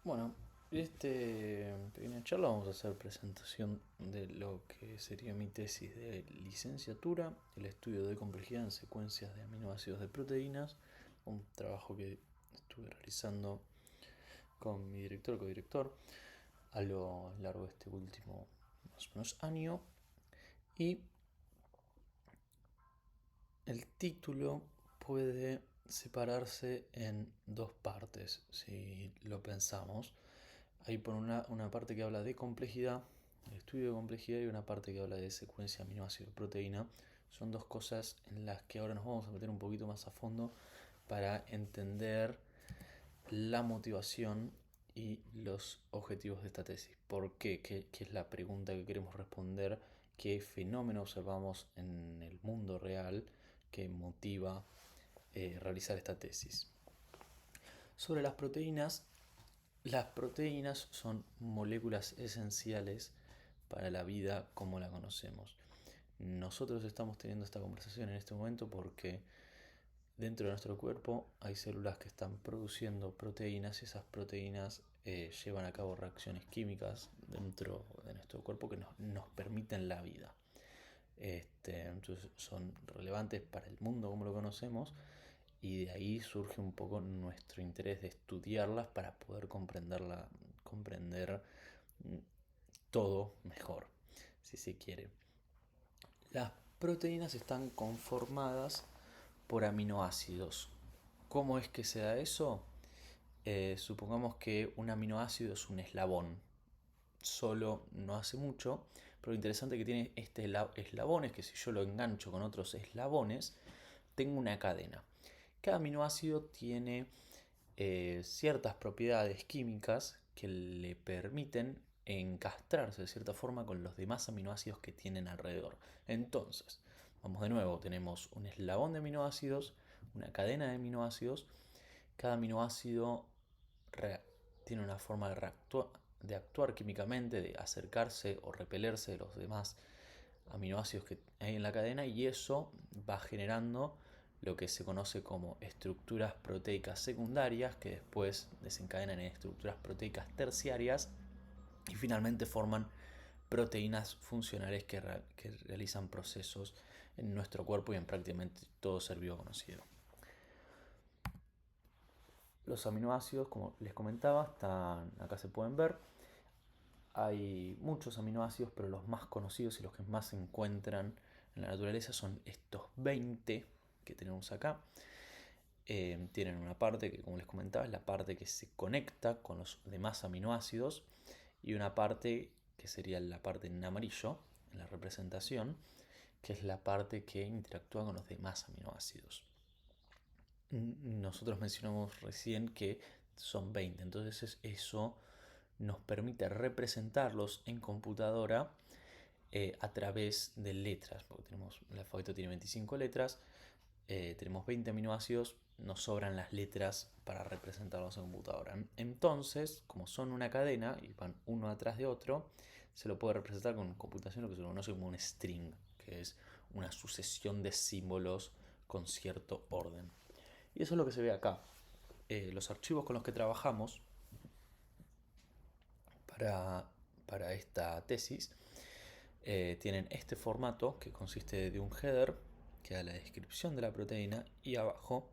Bueno, este pequeña charla vamos a hacer presentación de lo que sería mi tesis de licenciatura, el estudio de complejidad en secuencias de aminoácidos de proteínas, un trabajo que estuve realizando con mi director, codirector, a lo largo de este último más o menos año. Y el título puede separarse en dos partes, si lo pensamos. Hay por una parte que habla de complejidad, el estudio de complejidad, y una parte que habla de secuencia aminoácido-proteína. Son dos cosas en las que ahora nos vamos a meter un poquito más a fondo para entender la motivación y los objetivos de esta tesis. ¿Por qué? ¿Qué es la pregunta que queremos responder? ¿Qué fenómeno observamos en el mundo real que motiva realizar esta tesis? Sobre las proteínas son moléculas esenciales para la vida como la conocemos. Nosotros estamos teniendo esta conversación en este momento porque dentro de nuestro cuerpo hay células que están produciendo proteínas y esas proteínas llevan a cabo reacciones químicas dentro de nuestro cuerpo que nos permiten la vida. Entonces son relevantes para el mundo como lo conocemos y de ahí surge un poco nuestro interés de estudiarlas para poder comprender todo mejor, si se quiere. Las proteínas están conformadas por aminoácidos. ¿Cómo es que se da eso? Supongamos que un aminoácido es un eslabón. Solo no hace mucho, pero lo interesante que tiene este eslabón es que si yo lo engancho con otros eslabones, tengo una cadena. Cada aminoácido tiene ciertas propiedades químicas que le permiten encastrarse de cierta forma con los demás aminoácidos que tienen alrededor. Entonces, vamos de nuevo, tenemos un eslabón de aminoácidos, una cadena de aminoácidos. Cada aminoácido tiene una forma de actuar químicamente, de acercarse o repelerse de los demás aminoácidos que hay en la cadena, y eso va generando lo que se conoce como estructuras proteicas secundarias, que después desencadenan en estructuras proteicas terciarias y finalmente forman proteínas funcionales que realizan procesos en nuestro cuerpo y en prácticamente todo ser vivo conocido. Los aminoácidos, como les comentaba, acá se pueden ver. Hay muchos aminoácidos, pero los más conocidos y los que más se encuentran en la naturaleza son estos 20 que tenemos acá. Tienen una parte que, como les comentaba, es la parte que se conecta con los demás aminoácidos, y una parte que sería la parte en amarillo, en la representación, que es la parte que interactúa con los demás aminoácidos. Nosotros mencionamos recién que son 20, entonces eso nos permite representarlos en computadora a través de letras, porque el alfabeto tiene 25 letras, tenemos 20 aminoácidos, nos sobran las letras para representarlos en computadora. Entonces, como son una cadena y van uno atrás de otro, se lo puede representar con computación lo que se conoce como un string, que es una sucesión de símbolos con cierto orden. Y eso es lo que se ve acá. Los archivos con los que trabajamos para, para esta tesis tienen este formato que consiste de un header que da la descripción de la proteína y abajo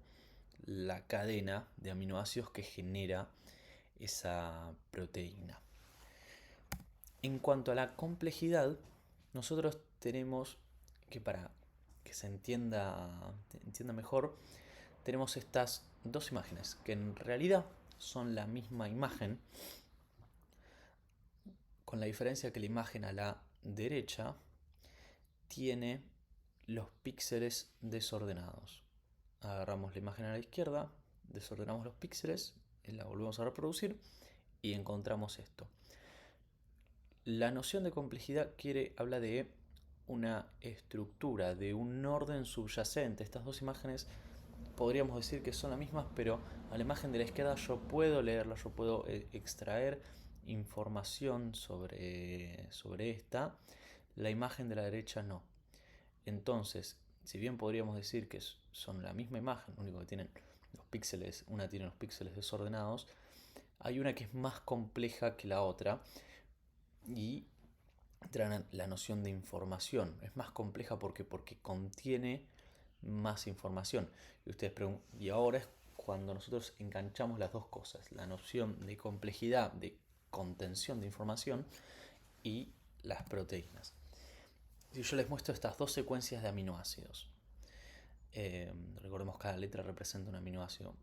la cadena de aminoácidos que genera esa proteína. En cuanto a la complejidad, nosotros tenemos que, para que se entienda mejor, tenemos estas dos imágenes que en realidad son la misma imagen, con la diferencia que la imagen a la derecha tiene los píxeles desordenados. Agarramos la imagen a la izquierda, desordenamos los píxeles, la volvemos a reproducir y encontramos esto. La noción de complejidad habla de una estructura, de un orden subyacente. Estas dos imágenes podríamos decir que son las mismas, pero a la imagen de la izquierda yo puedo leerla, yo puedo extraer información sobre esta. La imagen de la derecha no. Entonces, si bien podríamos decir que son la misma imagen, lo único que tienen los píxeles, una tiene los píxeles desordenados, Hay una que es más compleja que la otra y trae la noción de información. Es más compleja porque contiene más información. Y ustedes y ahora es cuando nosotros enganchamos las dos cosas, la noción de complejidad, de contención de información y las proteínas. Si yo les muestro estas dos secuencias de aminoácidos, recordemos que cada letra representa un aminoácido,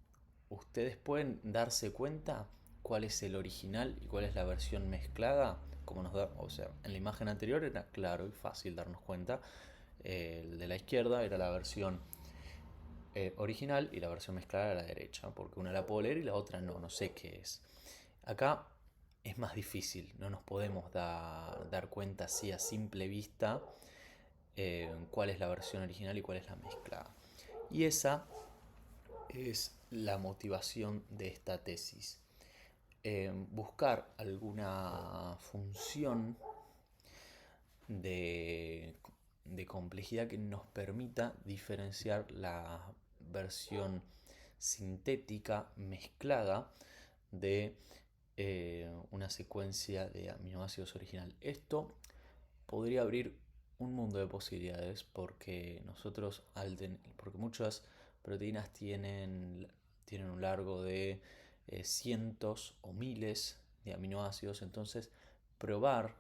ustedes pueden darse cuenta cuál es el original y cuál es la versión mezclada, como nos da, o sea, en la imagen anterior era claro y fácil darnos cuenta. El de la izquierda era la versión original y la versión mezclada era la derecha, porque una la puedo leer y la otra no sé qué es. Acá es más difícil, no nos podemos dar cuenta así a simple vista cuál es la versión original y cuál es la mezclada. Y esa es la motivación de esta tesis. Buscar alguna función de, de complejidad que nos permita diferenciar la versión sintética mezclada de una secuencia de aminoácidos original. Esto podría abrir un mundo de posibilidades porque porque muchas proteínas tienen un largo de cientos o miles de aminoácidos. Entonces probar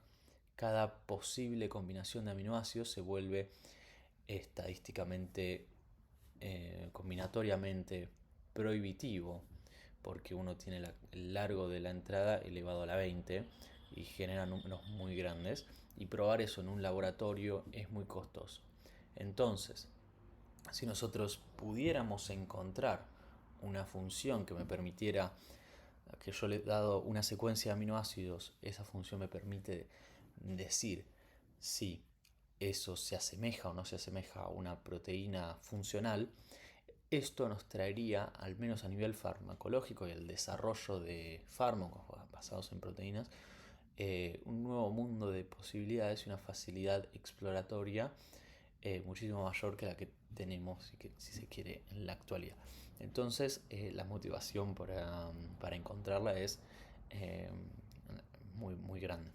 cada posible combinación de aminoácidos se vuelve estadísticamente, combinatoriamente prohibitivo, porque uno tiene el largo de la entrada elevado a la 20 y genera números muy grandes, y probar eso en un laboratorio es muy costoso. Entonces, si nosotros pudiéramos encontrar una función que me permitiera, que yo le he dado una secuencia de aminoácidos, esa función me permite decir si eso se asemeja o no se asemeja a una proteína funcional, esto nos traería, al menos a nivel farmacológico y el desarrollo de fármacos basados en proteínas, un nuevo mundo de posibilidades y una facilidad exploratoria muchísimo mayor que la que tenemos, si se quiere, en la actualidad. Entonces, la motivación para encontrarla es eh, muy grande.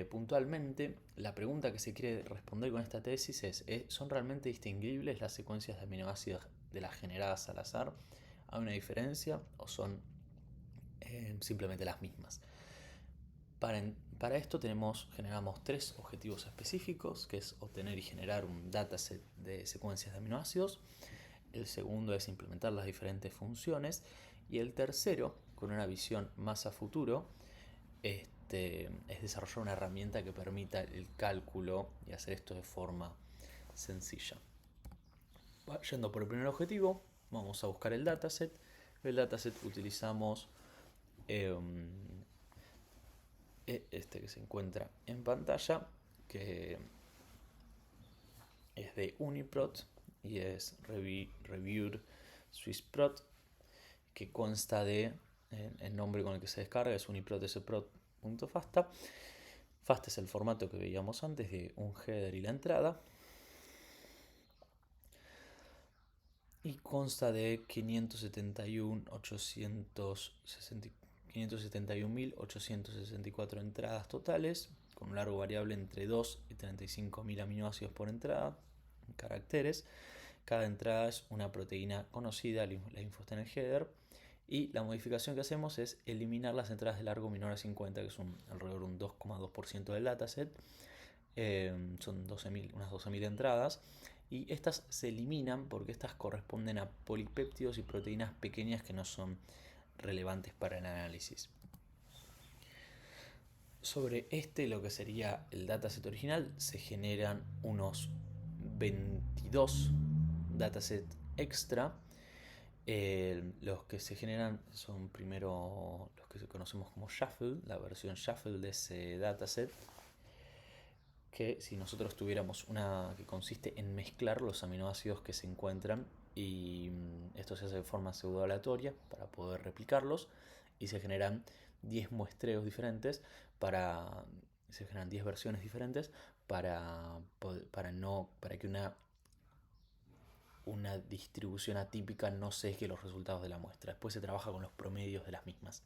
Puntualmente, la pregunta que se quiere responder con esta tesis es: ¿son realmente distinguibles las secuencias de aminoácidos de las generadas al azar? ¿Hay una diferencia o son simplemente las mismas? Para esto generamos tres objetivos específicos, que es obtener y generar un dataset de secuencias de aminoácidos. El segundo es implementar las diferentes funciones. Y el tercero, con una visión más a futuro, es desarrollar una herramienta que permita el cálculo y hacer esto de forma sencilla. Yendo por el primer objetivo, vamos a buscar el dataset. El dataset utilizamos este que se encuentra en pantalla, que es de Uniprot y es Reviewed SwissProt, que consta de el nombre con el que se descarga es uniprot.sprot.fasta. FASTA es el formato que veíamos antes de un header y la entrada, y consta de 571.864 entradas totales, con un largo variable entre 2 y 35.000 aminoácidos por entrada, en caracteres. Cada entrada es una proteína conocida, la info está en el header, y la modificación que hacemos es eliminar las entradas de largo menor a 50, que es alrededor de un 2,2% del dataset. Son unas 12.000 entradas, y estas se eliminan porque estas corresponden a polipéptidos y proteínas pequeñas que no son relevantes para el análisis. Sobre lo que sería el dataset original, se generan unos 22 datasets extra. Los que se generan son primero los que conocemos como shuffle, la versión shuffle de ese dataset, que si nosotros tuviéramos una que consiste en mezclar los aminoácidos que se encuentran, y esto se hace de forma pseudo-aleatoria para poder replicarlos, y se generan 10 muestreos diferentes se generan 10 versiones diferentes para que una distribución atípica no sesgue los resultados de la muestra. Después se trabaja con los promedios de las mismas.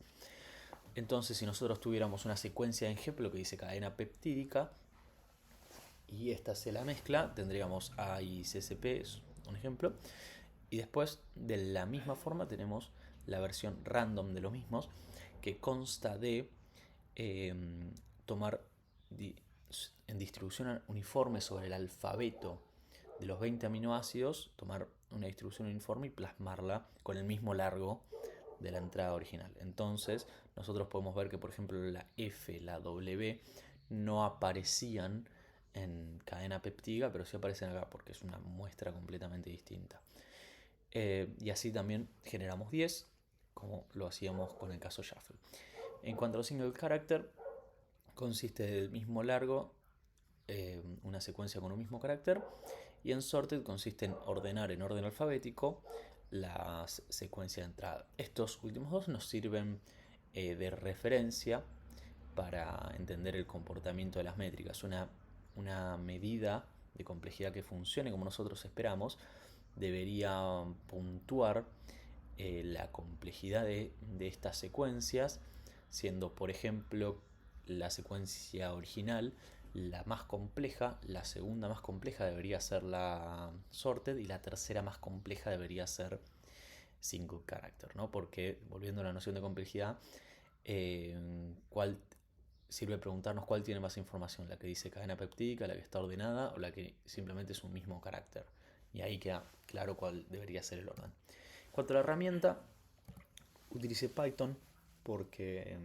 Entonces, si nosotros tuviéramos una secuencia de ejemplo que dice cadena peptídica y esta se la mezcla, tendríamos A y CSP, es un ejemplo. Y después, de la misma forma, tenemos la versión random de los mismos, que consta de tomar en distribución uniforme sobre el alfabeto de los 20 aminoácidos, tomar una distribución uniforme y plasmarla con el mismo largo de la entrada original. Entonces, nosotros podemos ver que, por ejemplo, la F, la W no aparecían en cadena peptídica, pero sí aparecen acá porque es una muestra completamente distinta. Y así también generamos 10, como lo hacíamos con el caso Shuffle. En cuanto a single character, consiste del mismo largo, una secuencia con un mismo carácter, y en sorted consiste en ordenar en orden alfabético las secuencias de entrada. Estos últimos dos nos sirven de referencia para entender el comportamiento de las métricas. Una medida de complejidad que funcione como nosotros esperamos debería puntuar la complejidad de estas secuencias, siendo, por ejemplo, la secuencia original la más compleja, la segunda más compleja debería ser la sorted y la tercera más compleja debería ser single character, ¿no? Porque, volviendo a la noción de complejidad, ¿cuál sirve preguntarnos cuál tiene más información? ¿La que dice cadena peptídica, la que está ordenada o la que simplemente es un mismo carácter? Y ahí queda claro cuál debería ser el orden. En cuanto a la herramienta, utilicé Python porque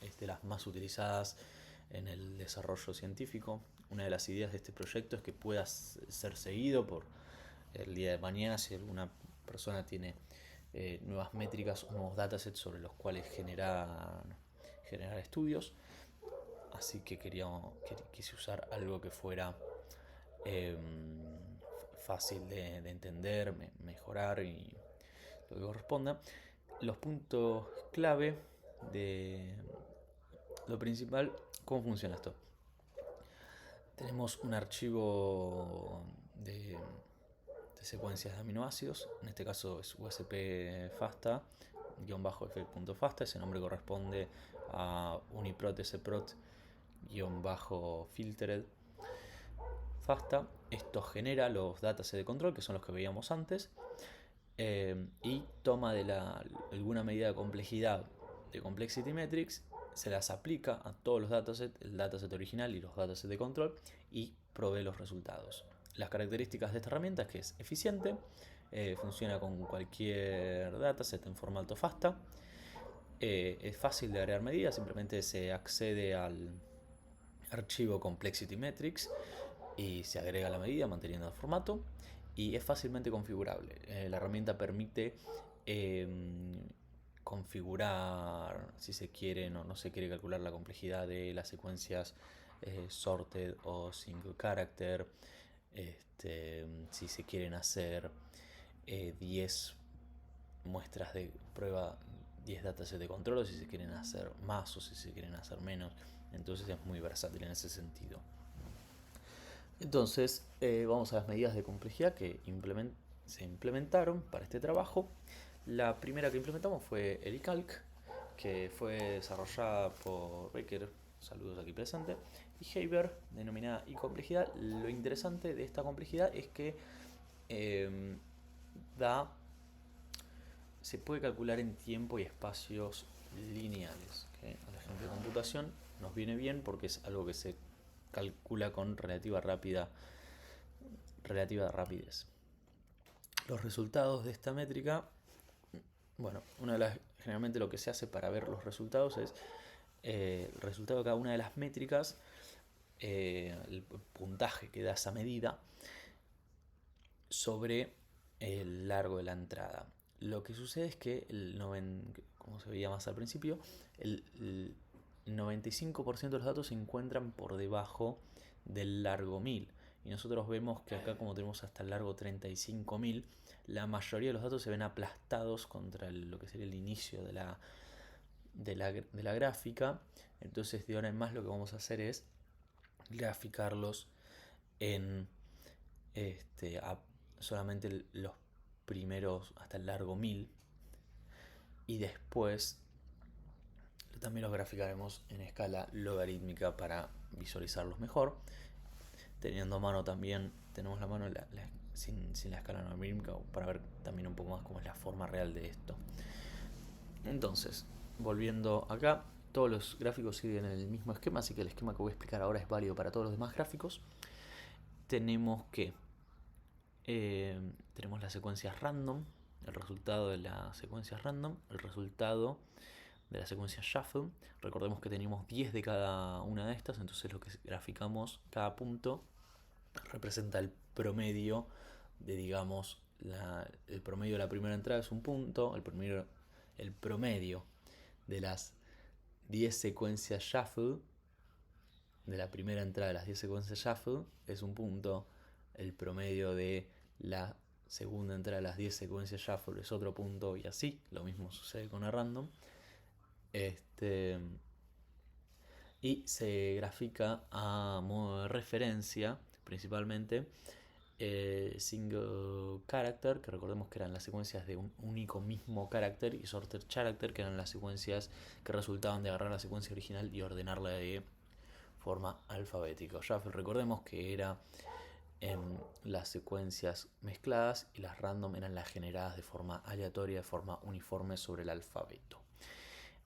es de las más utilizadas en el desarrollo científico. Una de las ideas de este proyecto es que pueda ser seguido por el día de mañana si alguna persona tiene nuevas métricas o nuevos datasets sobre los cuales generar estudios. Así que quise usar algo que fuera fácil de entender, mejorar y lo que corresponda. Los puntos clave de lo principal, ¿cómo funciona esto? Tenemos un archivo de secuencias de aminoácidos, en este caso es USP FASTA, -f.fasta, ese nombre corresponde a uniprot sprot -filtered FASTA. Esto genera los datasets de control, que son los que veíamos antes, y toma de alguna medida de complejidad de Complexity Metrics, se las aplica a todos los datasets, el dataset original y los datasets de control, y provee los resultados. Las características de esta herramienta es que es eficiente, funciona con cualquier dataset en formato FASTA, es fácil de agregar medidas, simplemente se accede al archivo Complexity Metrics y se agrega la medida manteniendo el formato, y es fácilmente configurable. La herramienta permite configurar si se quiere o no se quiere calcular la complejidad de las secuencias sorted o single character, si se quieren hacer 10 muestras de prueba, 10 datasets de control, o si se quieren hacer más o si se quieren hacer menos. Entonces es muy versátil en ese sentido. Entonces vamos a las medidas de complejidad que se implementaron para este trabajo. La primera que implementamos fue EliCalc, que fue desarrollada por Becker, saludos aquí presente, y Haber, denominada iComplejidad. Lo interesante de esta complejidad es que se puede calcular en tiempo y espacios lineales. ¿Okay? A la gente de computación nos viene bien porque es algo que se calcula con relativa rapidez. Los resultados de esta métrica, bueno, generalmente lo que se hace para ver los resultados es el resultado de cada una de las métricas, el puntaje que da esa medida sobre el largo de la entrada. Lo que sucede es que, como se veía más al principio, el 95% de los datos se encuentran por debajo del largo 1000. Y nosotros vemos que acá, como tenemos hasta el largo 35.000, la mayoría de los datos se ven aplastados contra lo que sería el inicio de la gráfica. Entonces, de ahora en más, lo que vamos a hacer es graficarlos solamente los primeros hasta el largo 1000, y después también los graficaremos en escala logarítmica para visualizarlos mejor. Teniendo a mano también, tenemos la mano sin la escala logarítmica para ver también un poco más cómo es la forma real de esto. Entonces, volviendo acá, todos los gráficos siguen el mismo esquema, así que el esquema que voy a explicar ahora es válido para todos los demás gráficos. Tenemos que tenemos las secuencias random, el resultado de las secuencias random, el resultado de la secuencia shuffle. Recordemos que tenemos 10 de cada una de estas, entonces lo que graficamos, cada punto representa el promedio de, digamos, el promedio de la primera entrada es un punto, el promedio de las 10 secuencias shuffle, de la primera entrada de las 10 secuencias shuffle es un punto, el promedio de la segunda entrada de las 10 secuencias shuffle es otro punto, y así, lo mismo sucede con la random. Y se grafica a modo de referencia, principalmente single character, que recordemos que eran las secuencias de un único mismo carácter, y sorted character, que eran las secuencias que resultaban de agarrar la secuencia original y ordenarla de forma alfabética. Shuffle, recordemos que era en las secuencias mezcladas, y las random eran las generadas de forma aleatoria, de forma uniforme sobre el alfabeto.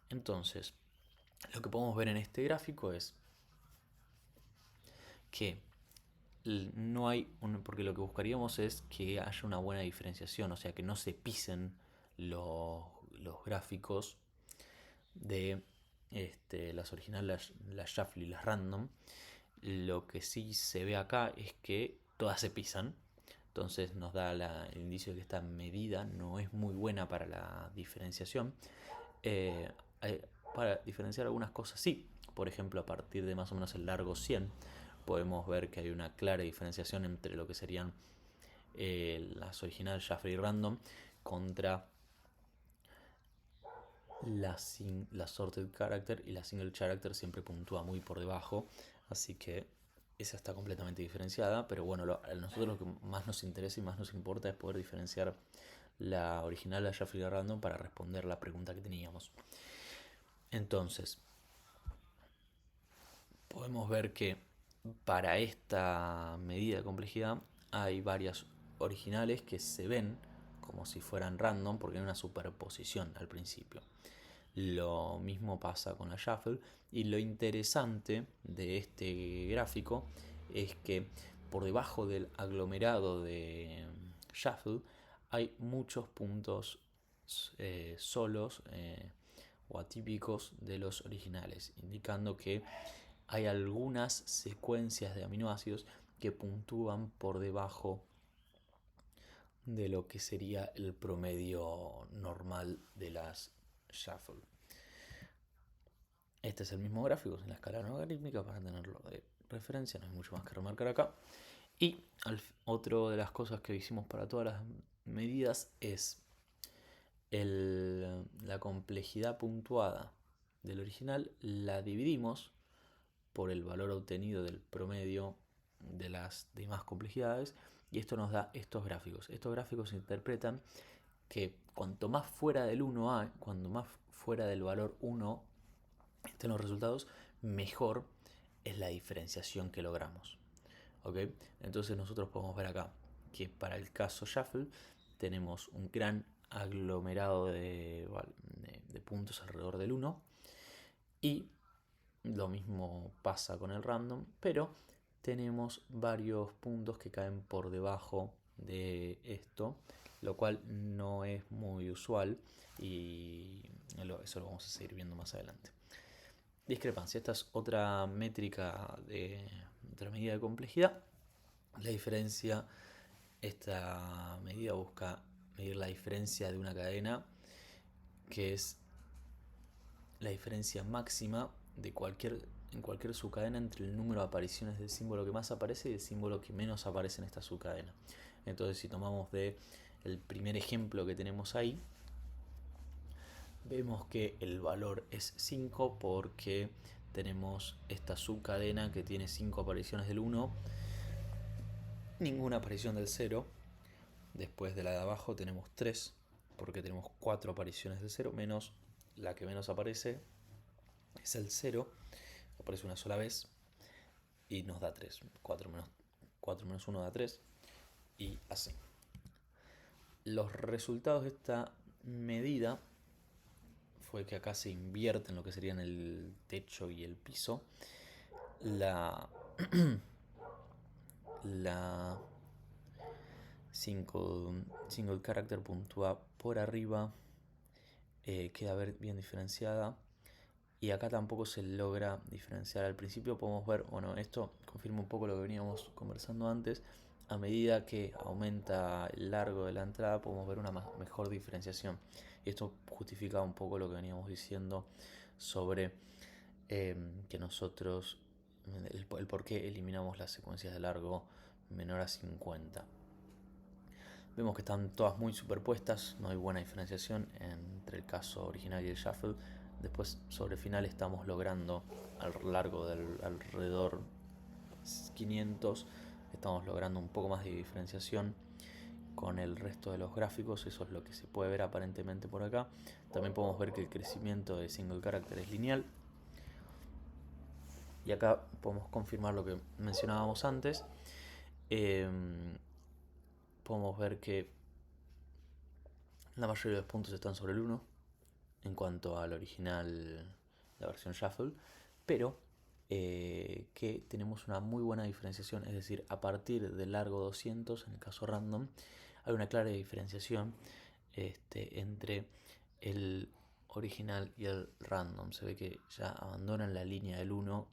Entonces, lo que podemos ver en este gráfico es que no hay porque lo que buscaríamos es que haya una buena diferenciación, o sea, que no se pisen los gráficos de las originales, las shuffle y las random. Lo que sí se ve acá es que todas se pisan, entonces nos da el indicio de que esta medida no es muy buena para la diferenciación. Para diferenciar algunas cosas sí, por ejemplo, a partir de más o menos el largo 100 podemos ver que hay una clara diferenciación entre lo que serían las originales shuffle y random contra la sorted character, y la single character siempre puntúa muy por debajo, así que esa está completamente diferenciada. Pero bueno, a nosotros lo que más nos interesa y más nos importa es poder diferenciar la original, la shuffle y la random, para responder la pregunta que teníamos. Entonces, podemos ver que para esta medida de complejidad hay varias originales que se ven como si fueran random porque hay una superposición al principio. Lo mismo pasa con la shuffle, y lo interesante de este gráfico es que por debajo del aglomerado de shuffle hay muchos puntos solos o atípicos de los originales, indicando que hay algunas secuencias de aminoácidos que puntúan por debajo de lo que sería el promedio normal de las shuffle. Este es el mismo gráfico en la escala logarítmica para tenerlo de referencia, no hay mucho más que remarcar acá. Y otra de las cosas que hicimos para todas las medidas es la complejidad puntuada del original, la dividimos por el valor obtenido del promedio de las demás complejidades, y esto nos da estos gráficos. Estos gráficos interpretan que cuanto más fuera del 1 hay, cuanto más fuera del valor 1 estén los resultados, mejor es la diferenciación que logramos. ¿Okay? Entonces nosotros podemos ver acá que para el caso shuffle tenemos un gran aglomerado de puntos alrededor del 1, y lo mismo pasa con el random, pero tenemos varios puntos que caen por debajo de esto, lo cual no es muy usual, y eso lo vamos a seguir viendo más adelante. Discrepancia, esta es otra métrica de otra medida de complejidad. La diferencia, esta medida busca medir la diferencia de una cadena, que es la diferencia máxima de en cualquier subcadena entre el número de apariciones del símbolo que más aparece y el símbolo que menos aparece en esta subcadena. Entonces, si tomamos el primer ejemplo que tenemos ahí, vemos que el valor es 5 porque tenemos esta subcadena que tiene 5 apariciones del 1, ninguna aparición del 0, Después de la de abajo tenemos 3, porque tenemos 4 apariciones de 0, menos la que menos aparece, es el 0, aparece una sola vez y nos da 3. 4 menos 1 da 3 y así. Los resultados de esta medida fue que acá se invierte en lo que serían el techo y el piso. La single character puntúa por arriba, queda bien diferenciada, y acá tampoco se logra diferenciar. Al principio podemos ver, bueno, esto confirma un poco lo que veníamos conversando antes. A medida que aumenta el largo de la entrada podemos ver una mejor diferenciación, y esto justifica un poco lo que veníamos diciendo sobre que nosotros, el por qué eliminamos las secuencias de largo menor a 50. Vemos que están todas muy superpuestas, no hay buena diferenciación entre el caso original y el shuffle. Después, sobre el final, estamos logrando a lo largo del alrededor 500, estamos logrando un poco más de diferenciación con el resto de los gráficos. Eso es lo que se puede ver aparentemente por acá. También podemos ver que el crecimiento de single character es lineal. Y acá podemos confirmar lo que mencionábamos antes. Podemos ver que la mayoría de los puntos están sobre el 1 en cuanto al original, la versión Shuffle, pero que tenemos una muy buena diferenciación, es decir, a partir del largo 200, en el caso random, hay una clara diferenciación entre el original y el random. Se ve que ya abandonan la línea del 1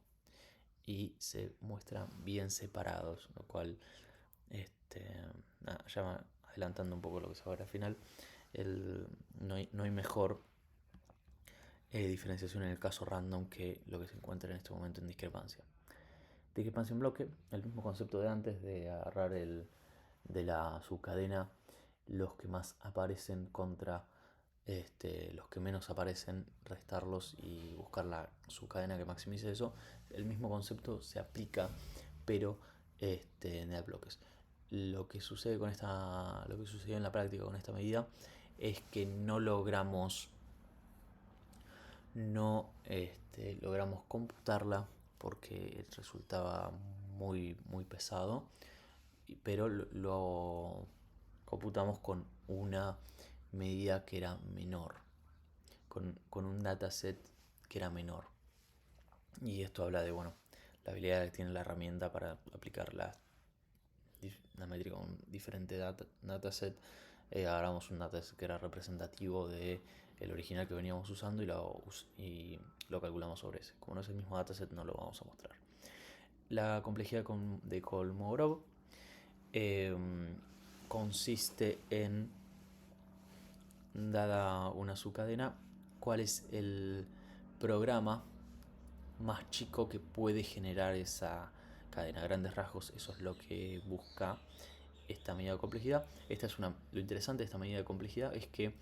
y se muestran bien separados, lo cual ya adelantando un poco lo que se va a ver al final, no hay mejor diferenciación en el caso random que lo que se encuentra en este momento en discrepancia. Discrepancia en bloque, el mismo concepto de antes, de agarrar de la subcadena los que más aparecen contra los que menos aparecen, restarlos y buscar la subcadena que maximice eso. El mismo concepto se aplica, pero en adblockers. Lo que sucedió en la práctica con esta medida es que no logramos computarla porque resultaba muy pesado, pero lo computamos con una medida que era menor, con un dataset que era menor. Y esto habla de la habilidad que tiene la herramienta para aplicar la métrica con diferente dataset. Agarramos un dataset que era representativo de el original que veníamos usando y lo calculamos sobre ese. Como no es el mismo dataset, no lo vamos a mostrar. La complejidad de Kolmogorov consiste en, dada una subcadena, cuál es el programa más chico que puede generar esa cadena. A grandes rasgos, eso es lo que busca esta medida de complejidad. Lo interesante de esta medida de complejidad es que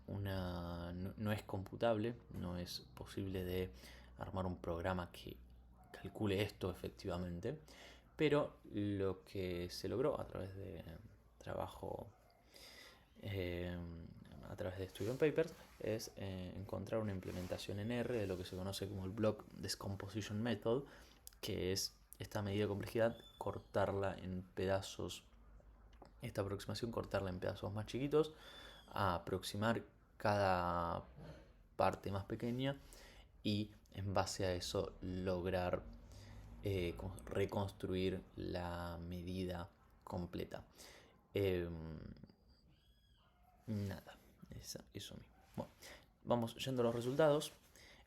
no es computable, no es posible de armar un programa que calcule esto efectivamente, pero lo que se logró a través de trabajo, a través de Student Papers, es encontrar una implementación en R de lo que se conoce como el Block Decomposition Method, que es esta medida de complejidad, cortarla en pedazos, esta aproximación, cortarla en pedazos más chiquitos, a aproximar cada parte más pequeña y en base a eso lograr reconstruir la medida completa. Nada, eso mismo. Bueno, vamos yendo a los resultados.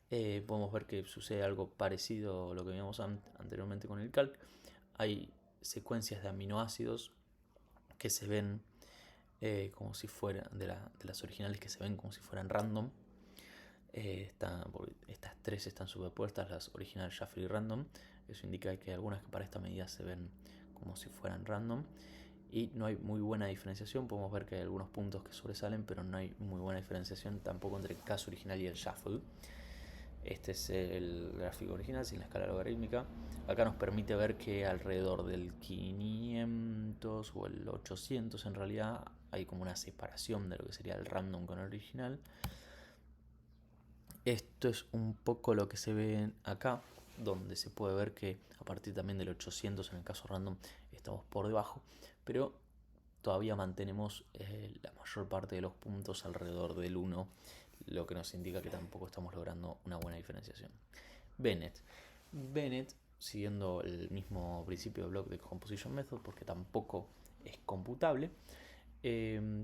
Podemos ver que sucede algo parecido a lo que vimos anteriormente con el calc. Hay secuencias de aminoácidos que se ven como si fueran de las originales, que se ven como si fueran random. Estas tres están superpuestas, las original, shuffle y random. Eso indica que algunas que para esta medida se ven como si fueran random. Y no hay muy buena diferenciación. Podemos ver que hay algunos puntos que sobresalen, pero no hay muy buena diferenciación tampoco entre el caso original y el shuffle. Este es el gráfico original sin la escala logarítmica. Acá nos permite ver que alrededor del 500 o el 800 en realidad hay como una separación de lo que sería el random con el original. Esto es un poco lo que se ve acá, donde se puede ver que a partir también del 800 en el caso random estamos por debajo, pero todavía mantenemos la mayor parte de los puntos alrededor del 1, lo que nos indica que tampoco estamos logrando una buena diferenciación. Bennett, siguiendo el mismo principio de Block de Composition Method, porque tampoco es computable,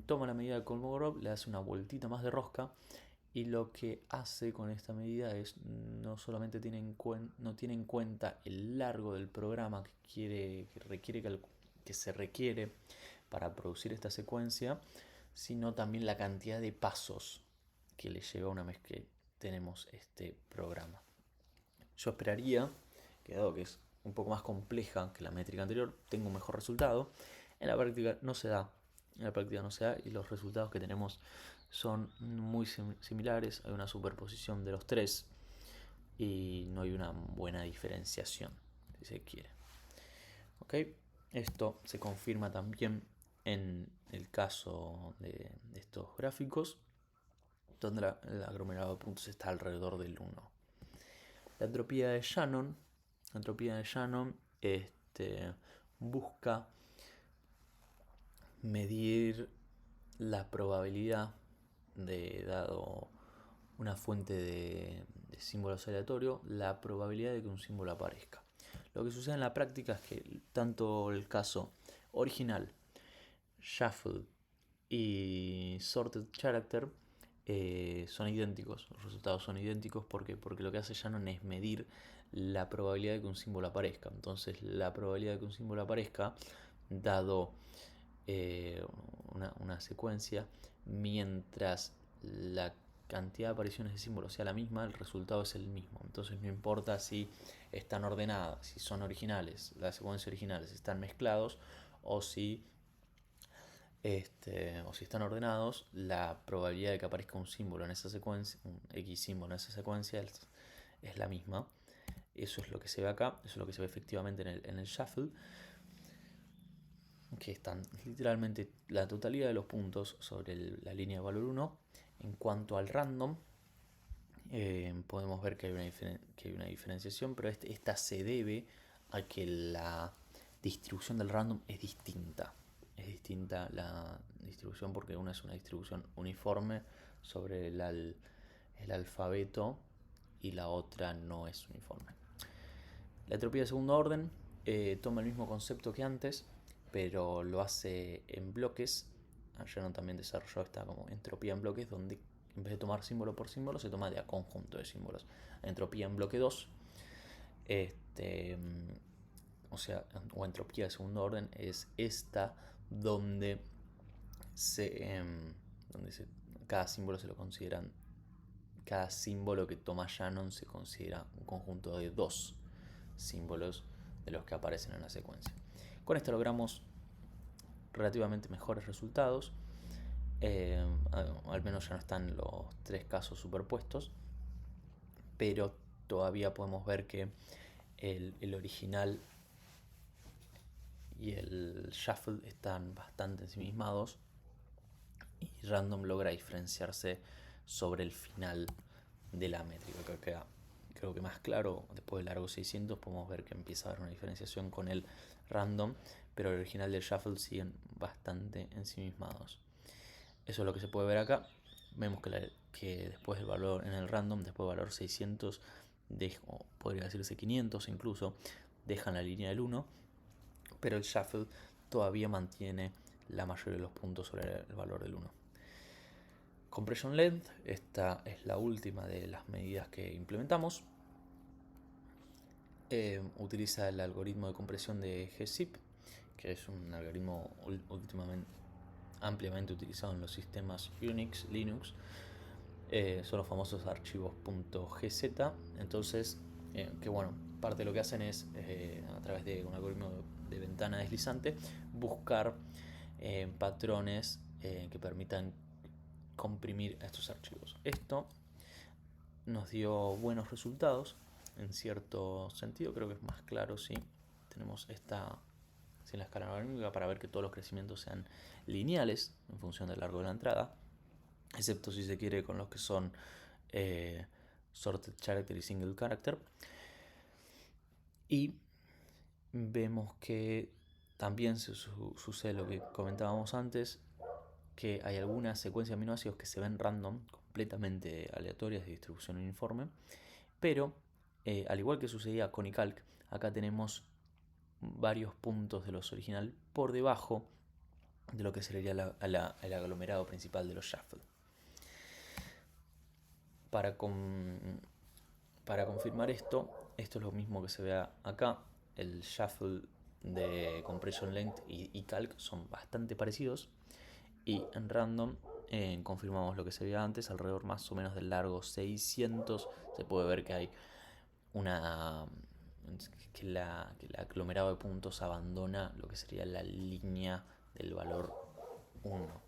toma la medida de Kolmogorov, le hace una vueltita más de rosca, y lo que hace con esta medida es no solamente no tiene en cuenta el largo del programa que se requiere para producir esta secuencia, sino también la cantidad de pasos que le lleva una vez que tenemos este programa. Yo esperaría que, dado que es un poco más compleja que la métrica anterior, tenga un mejor resultado. En la práctica no se da. Y los resultados que tenemos son muy similares. Hay una superposición de los tres y no hay una buena diferenciación, si se quiere. ¿Ok? Esto se confirma también en el caso de estos gráficos, donde el aglomerado de puntos está alrededor del 1. La entropía de Shannon busca medir la probabilidad dado una fuente de símbolos aleatorio, la probabilidad de que un símbolo aparezca. Lo que sucede en la práctica es que tanto el caso original, shuffle y sorted character son idénticos. Los resultados son idénticos porque lo que hace Shannon es medir la probabilidad de que un símbolo aparezca. Entonces la probabilidad de que un símbolo aparezca dado una secuencia, mientras la cantidad de apariciones de símbolos sea la misma, el resultado es el mismo. Entonces no importa si están ordenadas, si son originales, las secuencias originales están mezclados o si están ordenados, la probabilidad de que aparezca un símbolo en esa secuencia, un X símbolo en esa secuencia es la misma. Eso es lo que se ve acá, eso es lo que se ve efectivamente en el shuffle, que están literalmente la totalidad de los puntos sobre la línea de valor 1. En cuanto al random, podemos ver que hay una diferenciación, pero esta se debe a que la distribución del random es distinta. Es distinta la distribución porque una es una distribución uniforme sobre el alfabeto y la otra no es uniforme. La entropía de segundo orden toma el mismo concepto que antes, pero lo hace en bloques. Shannon también desarrolló esta como entropía en bloques, donde en vez de tomar símbolo por símbolo, se toma de a conjunto de símbolos. Entropía en bloque 2, o entropía de segundo orden, es esta donde cada símbolo se lo consideran. Cada símbolo que toma Shannon se considera un conjunto de dos símbolos de los que aparecen en la secuencia. Con esto logramos relativamente mejores resultados. Al menos ya no están los tres casos superpuestos, pero todavía podemos ver que el original y el shuffle están bastante ensimismados y random logra diferenciarse sobre el final de la métrica. Creo que más claro, después del largo 600 podemos ver que empieza a haber una diferenciación con el random, pero el original del shuffle siguen bastante ensimismados. Eso es lo que se puede ver acá. Vemos que después del valor en el random, después del valor 600, o podría decirse 500 incluso, dejan la línea del 1, pero el shuffle todavía mantiene la mayoría de los puntos sobre el valor del 1. Compression length, esta es la última de las medidas que implementamos. Utiliza el algoritmo de compresión de gzip, que es un algoritmo últimamente ampliamente utilizado en los sistemas Unix, Linux. Son los famosos archivos .gz. Entonces, que bueno, parte de lo que hacen es, a través de un algoritmo de ventana deslizante, buscar patrones que permitan comprimir estos archivos. Esto nos dio buenos resultados. En cierto sentido, creo que es más claro si tenemos esta sin la escala logarítmica para ver que todos los crecimientos sean lineales en función del largo de la entrada, excepto si se quiere con los que son sorted character y single character. Y vemos que también sucede lo que comentábamos antes, que hay algunas secuencias de aminoácidos que se ven random, completamente aleatorias de distribución uniforme, pero al igual que sucedía con iCalc, acá tenemos varios puntos de los original por debajo de lo que sería el aglomerado principal de los shuffle. Para confirmar esto es lo mismo que se ve acá. El shuffle de compression length y calc son bastante parecidos, y en random confirmamos lo que se veía antes, alrededor más o menos del largo 600 se puede ver que hay que el aglomerado de puntos abandona lo que sería la línea del valor 1.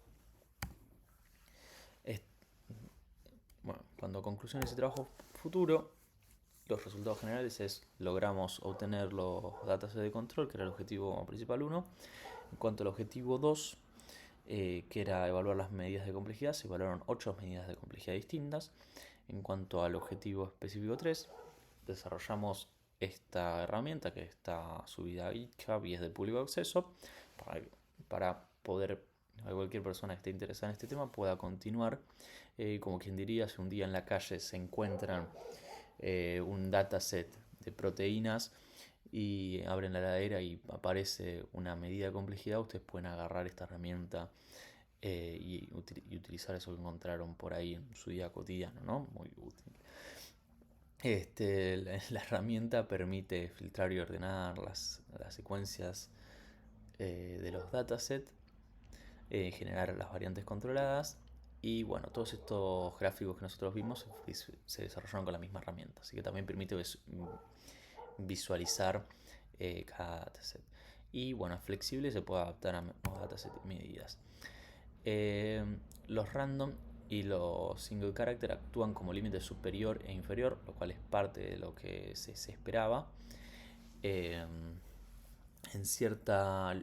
Bueno, cuando conclusiones de trabajo futuro, los resultados generales es logramos obtener los datasets de control, que era el objetivo principal 1. En cuanto al objetivo 2, que era evaluar las medidas de complejidad, se evaluaron 8 medidas de complejidad distintas. En cuanto al objetivo específico 3, desarrollamos esta herramienta que está subida a GitHub y es de público acceso para poder cualquier persona que esté interesada en este tema pueda continuar. Como quien diría, si un día en la calle se encuentran un dataset de proteínas y abren la heladera y aparece una medida de complejidad, ustedes pueden agarrar esta herramienta y utilizar eso que encontraron por ahí en su día cotidiano, ¿no? Muy útil. La herramienta permite filtrar y ordenar las secuencias de los datasets, generar las variantes controladas, y bueno, todos estos gráficos que nosotros vimos se desarrollaron con la misma herramienta, así que también permite visualizar cada dataset. Y bueno, es flexible y se puede adaptar a los datasets y medidas. Los random y los single character actúan como límite superior e inferior, lo cual es parte de lo que se esperaba.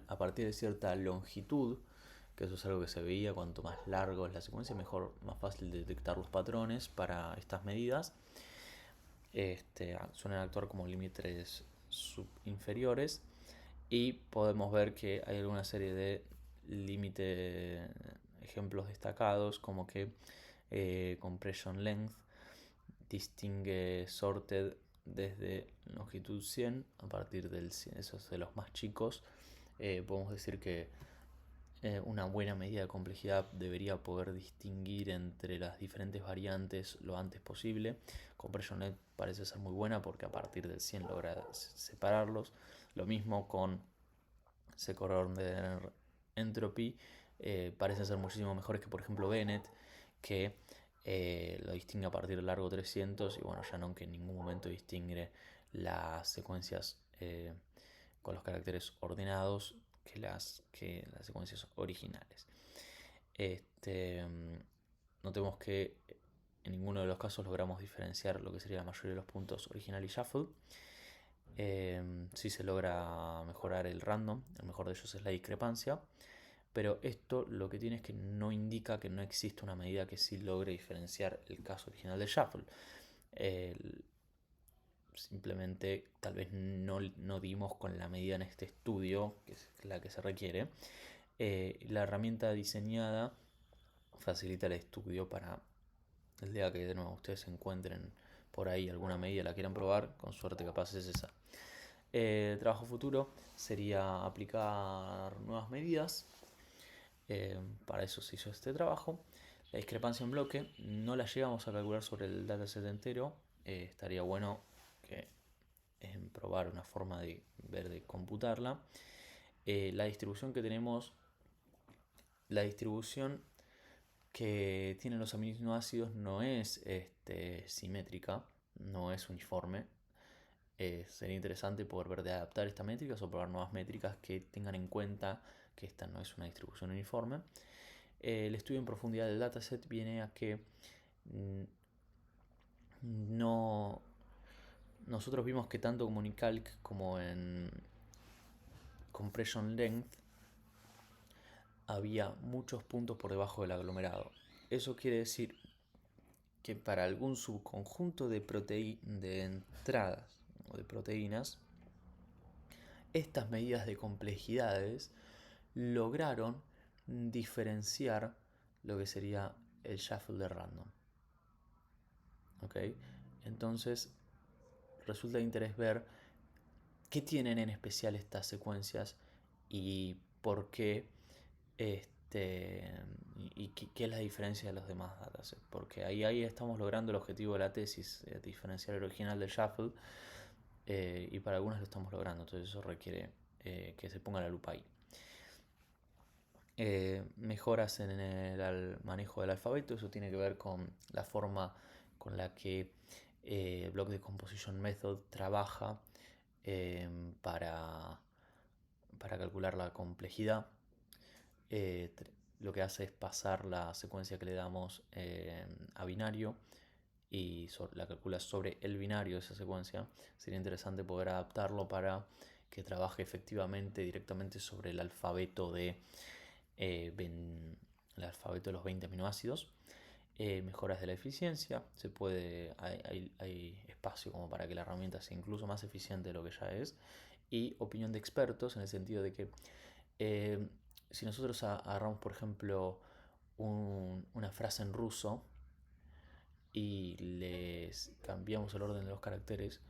A partir de cierta longitud, que eso es algo que se veía, cuanto más largo es la secuencia, más fácil detectar los patrones para estas medidas. Suelen actuar como límites inferiores, y podemos ver que hay alguna serie de ejemplos destacados, como que compression length distingue sorted desde longitud 100 a partir del 100, esos de los más chicos. Podemos decir que una buena medida de complejidad debería poder distinguir entre las diferentes variantes lo antes posible. Compression length parece ser muy buena porque a partir del 100 logra separarlos. Lo mismo con Second Order Entropy, parecen ser muchísimo mejores que por ejemplo Bennett, que lo distingue a partir del largo 300, y bueno, ya no que en ningún momento distingue las secuencias con los caracteres ordenados que las secuencias originales. Notemos que en ninguno de los casos logramos diferenciar lo que sería la mayoría de los puntos original y shuffle. Sí se logra mejorar el random, el mejor de ellos es la discrepancia, pero esto lo que tiene es que no indica que no existe una medida que sí logre diferenciar el caso original de shuffle. Simplemente tal vez no dimos con la medida en este estudio, que es la que se requiere. La herramienta diseñada facilita el estudio para el día que de nuevo ustedes encuentren por ahí alguna medida la quieran probar, con suerte capaz es esa. El trabajo futuro sería aplicar nuevas medidas. Para eso se hizo este trabajo. La discrepancia en bloque no la llegamos a calcular sobre el dataset entero. Estaría bueno que probar una forma de computarla. La distribución que tenemos, la distribución que tienen los aminoácidos no es simétrica, no es uniforme. Sería interesante poder ver de adaptar estas métricas o probar nuevas métricas que tengan en cuenta que esta no es una distribución uniforme. El estudio en profundidad del dataset viene a que no, nosotros vimos que tanto como en Calc como en Compression Length había muchos puntos por debajo del aglomerado. Eso quiere decir que para algún subconjunto de entradas o de proteínas, estas medidas de complejidades lograron diferenciar lo que sería el shuffle de random. ¿Ok? Entonces, resulta de interés ver qué tienen en especial estas secuencias y por qué y qué es la diferencia de los demás datasets. Porque ahí estamos logrando el objetivo de la tesis, diferenciar el original del shuffle, y para algunas lo estamos logrando, entonces eso requiere que se ponga la lupa ahí. Mejoras en el manejo del alfabeto, eso tiene que ver con la forma con la que Block Decomposition Method trabaja para calcular la complejidad. Lo que hace es pasar la secuencia que le damos a binario y la calcula sobre el binario de esa secuencia. Sería interesante poder adaptarlo para que trabaje efectivamente directamente sobre el alfabeto de los 20 aminoácidos. Mejoras de la eficiencia, hay espacio como para que la herramienta sea incluso más eficiente de lo que ya es. Y opinión de expertos en el sentido de que si nosotros agarramos, por ejemplo, una frase en ruso y les cambiamos el orden de los caracteres,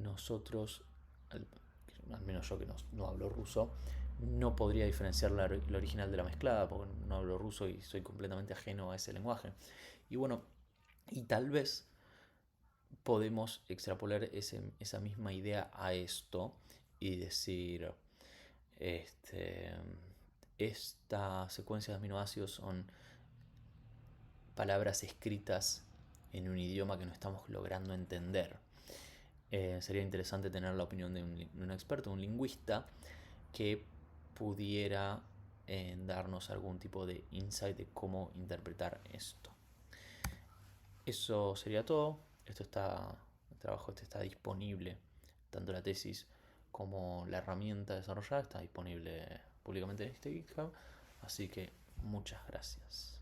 nosotros, al menos yo que no hablo ruso, no podría diferenciar la original de la mezclada, porque no hablo ruso y soy completamente ajeno a ese lenguaje. Y bueno, y tal vez podemos extrapolar esa misma idea a esto y decir, esta secuencia de aminoácidos son palabras escritas en un idioma que no estamos logrando entender. Sería interesante tener la opinión de un experto, un lingüista, que pudiera darnos algún tipo de insight de cómo interpretar esto. Eso sería todo. El trabajo está disponible, tanto la tesis como la herramienta desarrollada está disponible públicamente en este GitHub. Así que muchas gracias.